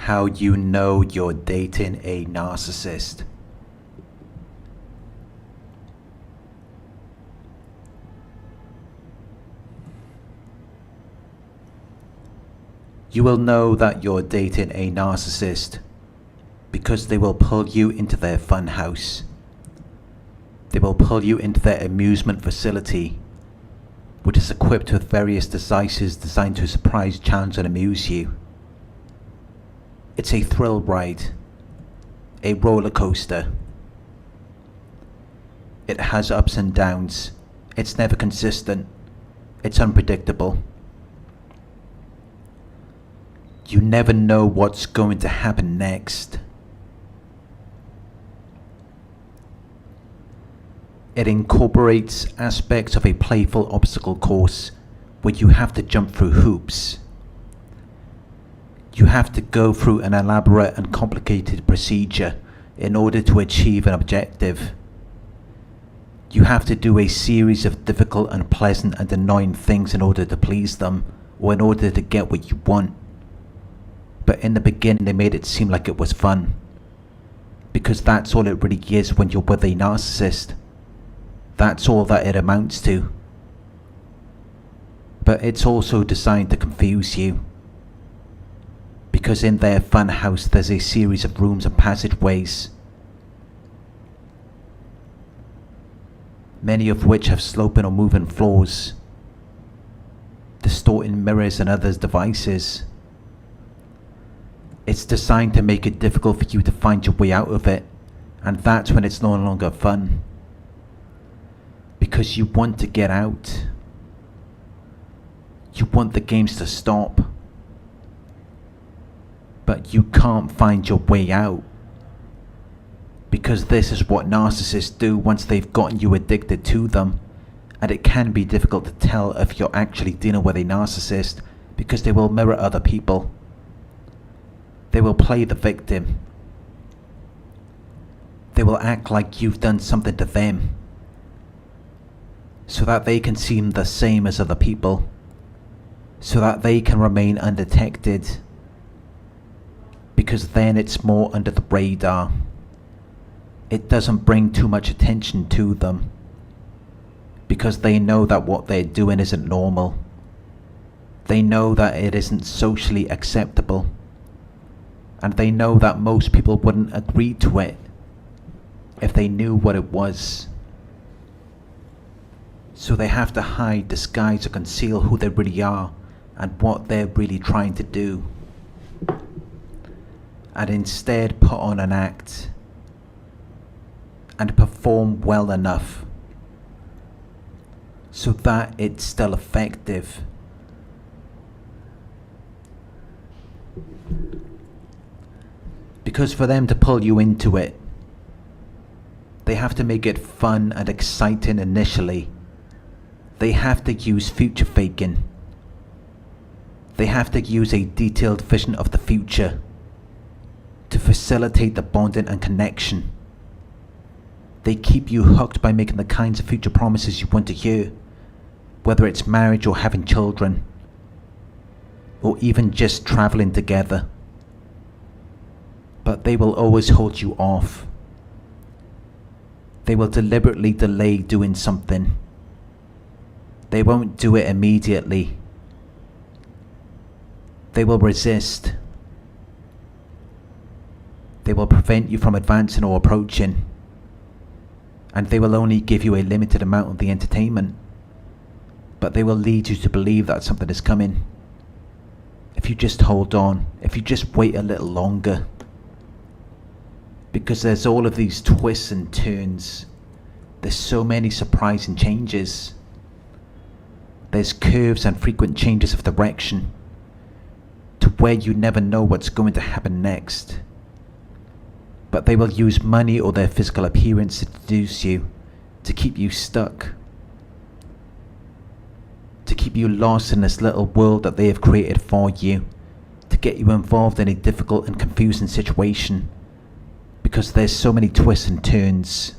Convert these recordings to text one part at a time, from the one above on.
how you know you're dating a narcissist. You will know that you're dating a narcissist because they will pull you into their fun house. They will pull you into their amusement facility, which is equipped with various devices designed to surprise, challenge and amuse you. It's a thrill ride, a roller coaster. It has ups and downs. It's never consistent. It's unpredictable. You never know what's going to happen next. It incorporates aspects of a playful obstacle course where you have to jump through hoops. You have to go through an elaborate and complicated procedure in order to achieve an objective. You have to do a series of difficult, unpleasant and annoying things in order to please them, or in order to get what you want. But in the beginning they made it seem like it was fun, because that's all it really is when you're with a narcissist. That's all that it amounts to. But it's also designed to confuse you, because in their fun house there's a series of rooms and passageways, many of which have sloping or moving floors, distorting mirrors and other devices. It's designed to make it difficult for you to find your way out of it, and that's when it's no longer fun. Because you want to get out. You want the games to stop. But you can't find your way out. Because this is what narcissists do once they've gotten you addicted to them. And it can be difficult to tell if you're actually dealing with a narcissist, because they will mirror other people. They will play the victim. They will act like you've done something to them, so that they can seem the same as other people, so that they can remain undetected, because then it's more under the radar. It doesn't bring too much attention to them, because they know that what they're doing isn't normal. They know that it isn't socially acceptable, and they know that most people wouldn't agree to it if they knew what it was. So they have to hide, disguise or conceal who they really are and what they're really trying to do, and instead put on an act and perform well enough so that it's still effective. Because for them to pull you into it, they have to make it fun and exciting initially. They have to use future faking. They have to use a detailed vision of the future to facilitate the bonding and connection. They keep you hooked by making the kinds of future promises you want to hear, whether it's marriage or having children, or even just traveling together. But they will always hold you off. They will deliberately delay doing something. They won't do it immediately. They will resist. They will prevent you from advancing or approaching. And they will only give you a limited amount of the entertainment. But they will lead you to believe that something is coming. If you just hold on, if you just wait a little longer. Because there's all of these twists and turns. There's so many surprising changes. There's curves and frequent changes of direction, to where you never know what's going to happen next. But they will use money or their physical appearance to seduce you, to keep you stuck, to keep you lost in this little world that they have created for you, to get you involved in a difficult and confusing situation, because there's so many twists and turns.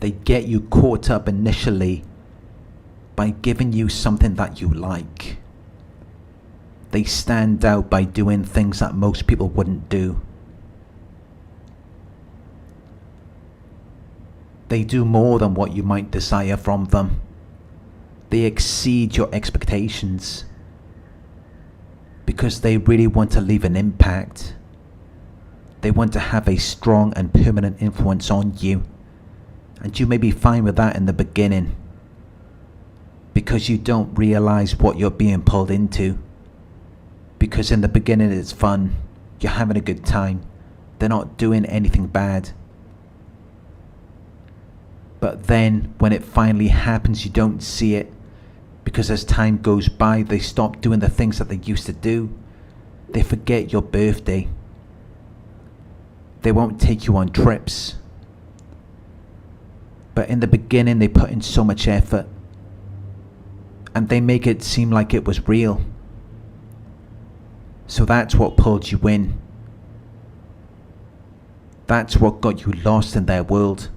They get you caught up initially by giving you something that you like. They stand out by doing things that most people wouldn't do. They do more than what you might desire from them. They exceed your expectations because they really want to leave an impact. They want to have a strong and permanent influence on you. And you may be fine with that in the beginning because you don't realize what you're being pulled into. Because in the beginning it's fun, you're having a good time, they're not doing anything bad. But then when it finally happens, you don't see it, because as time goes by, they stop doing the things that they used to do. They forget your birthday. They won't take you on trips. But in the beginning, they put in so much effort, and they make it seem like it was real. So that's what pulled you in. That's what got you lost in their world.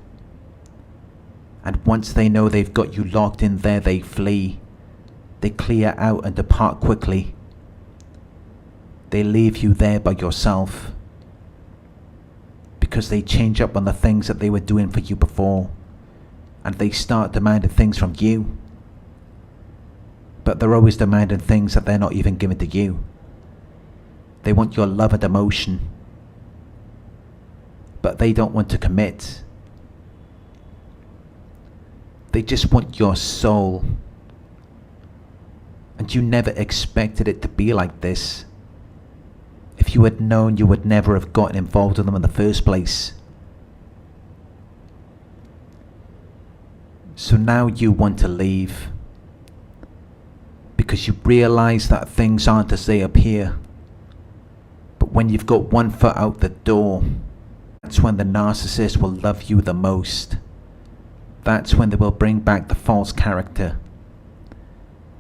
And once they know they've got you locked in there, they flee. They clear out and depart quickly. They leave you there by yourself. Because they change up on the things that they were doing for you before. And they start demanding things from you. But they're always demanding things that they're not even giving to you. They want your love and emotion. But they don't want to commit. They just want your soul. And you never expected it to be like this. If you had known, you would never have gotten involved with them in the first place. So now you want to leave. Because you realize that things aren't as they appear. But when you've got one foot out the door, that's when the narcissist will love you the most. That's when they will bring back the false character.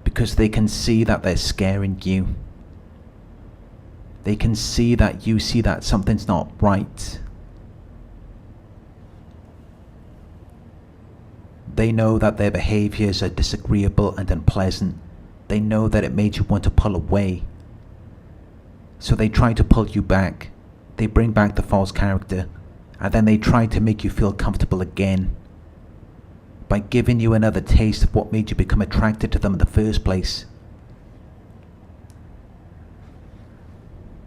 Because they can see that they're scaring you. They can see that you see that something's not right. They know that their behaviors are disagreeable and unpleasant. They know that it made you want to pull away. So they try to pull you back. They bring back the false character. And then they try to make you feel comfortable again. By giving you another taste of what made you become attracted to them in the first place.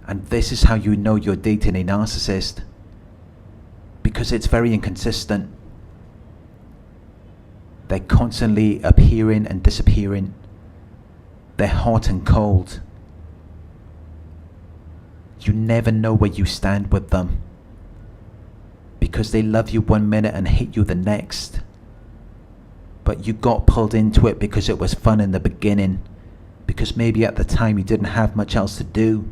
And this is how you know you're dating a narcissist. Because it's very inconsistent. They're constantly appearing and disappearing. They're hot and cold. You never know where you stand with them. Because they love you one minute and hate you the next. But you got pulled into it because it was fun in the beginning. Because maybe at the time you didn't have much else to do.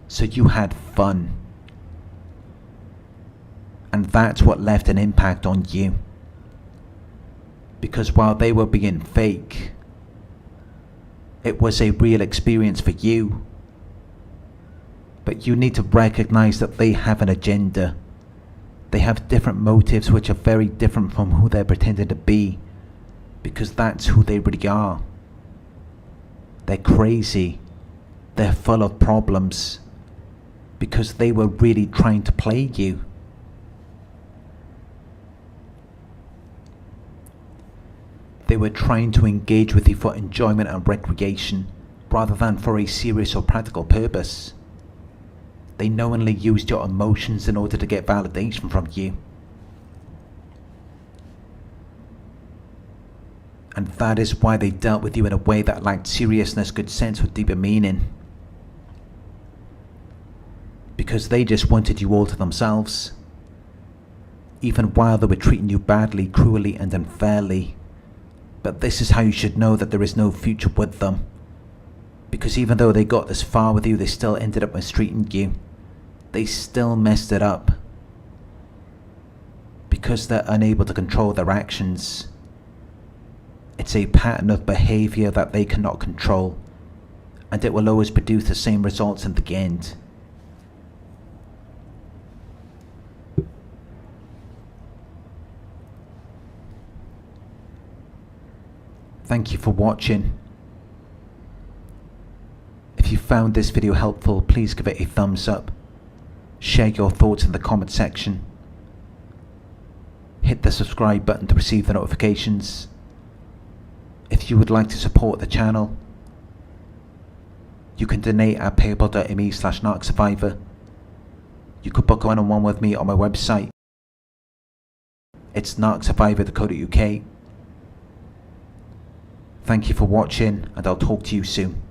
So you had fun. And that's what left an impact on you. Because while they were being fake, it was a real experience for you. But you need to recognize that they have an agenda. They have different motives which are very different from who they're pretending to be. Because that's who they really are. They're crazy. They're full of problems. Because they were really trying to play you. They were trying to engage with you for enjoyment and recreation, rather than for a serious or practical purpose. They knowingly used your emotions in order to get validation from you. And that is why they dealt with you in a way that lacked seriousness, good sense, or deeper meaning. Because they just wanted you all to themselves. Even while they were treating you badly, cruelly, and unfairly. But this is how you should know that there is no future with them. Because even though they got this far with you, they still ended up mistreating you. They still messed it up. Because they're unable to control their actions. It's a pattern of behavior that they cannot control. And it will always produce the same results in the end. Thank you for watching. If you found this video helpful, please give it a thumbs up. Share your thoughts in the comment section. Hit the subscribe button to receive the notifications. If you would like to support the channel, you can donate at paypal.me/narcsurvivor. You could book a one-on-one with me on my website. It's narcsurvivor.co.uk. Thank you for watching, and I'll talk to you soon.